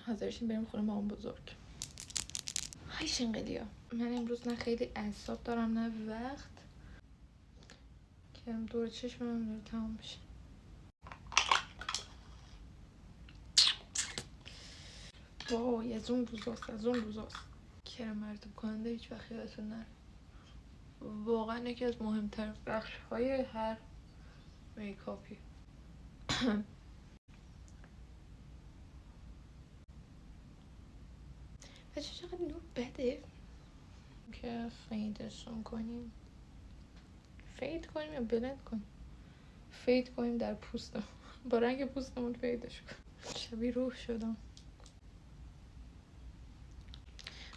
حاضرشین بریم خونه مامان بزرگ. های شنقلیا، من امروز نه خیلی اعصاب دارم نه وقت که دور چشمم داره تمام بشه. وای از اون روزاست کرم مرتب کننده هیچ وقت یادتون نره. واقعا یکی از مهمترین بخش های هر میکاپی. بچه چقدر نور بده که فیدشون کنیم. فید کنیم یا بلند کنیم؟ فید کنیم در پوستم با رنگ پوستمون فیدش کنیم. شبیه روح شدم.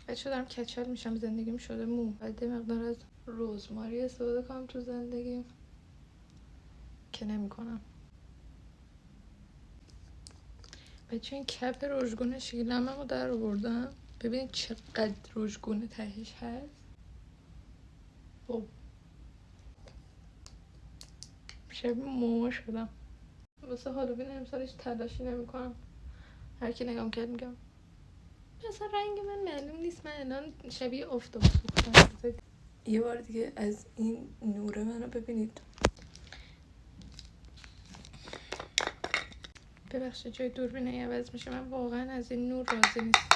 بچه دارم کچل میشم، زندگیم شده مو. باید مقدار از رزماری استفاده کنم تو زندگیم که نمی کنم. بچه این کپ رژگونه شیلمم رو در آوردم، ببینید چقدر رژگونه تهش هست. خب شبیه موما شدم. واسه هالووین امسال هیچ تلاشی نمی کنم. هر کی نگام کرد میگم اصلا رنگ من معلوم نیست، من الان شبیه آفتاب سوختم. یه بار دیگه از این نور منو ببینید. ببخشید جای دوربین عوض میشه، من واقعا از این نور راضی نیستم.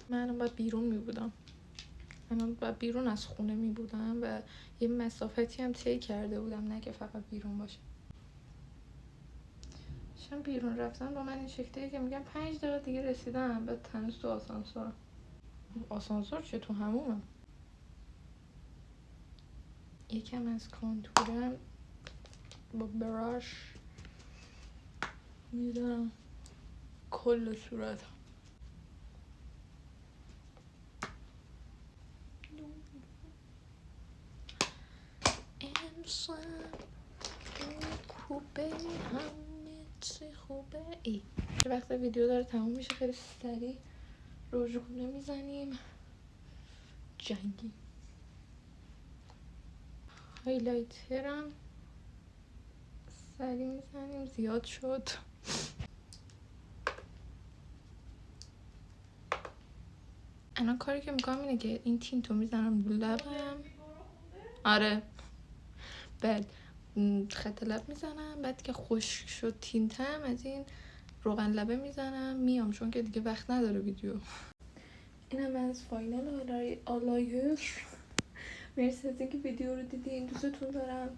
من الان باید بیرون میبودم، الان باید بیرون از خونه میبودم و یه مسافتی هم طی کرده بودم، نه که فقط بیرون باشه. شم بیرون رفتن با من این شکلیه که میگم 5 دقیقه دیگه رسیدم، بعد هنوز تو آسانسورم. آسانسور چه؟ تو همومم. یکم از کانتورم با براش میدارم کل صورتم. امسال خوبه همه چی خوبه. ای وقت ویدیو داره تموم میشه، خیلی سریع رژگونه میزنیم. جنگی هایلایترم سریع میزنیم، زیاد شد. الان کاری که میکنم اینه که این تینتو میزنم رو لبم. آره بعد خط لب میزنم، بعد که خشک شد تینتم از این روغن لبه میزنم میام، چون که دیگه وقت نداره ویدیو. اینم از فاینال آلایش. مرسی از اینکه ویدیو رو دیدین، دوستتون دارم.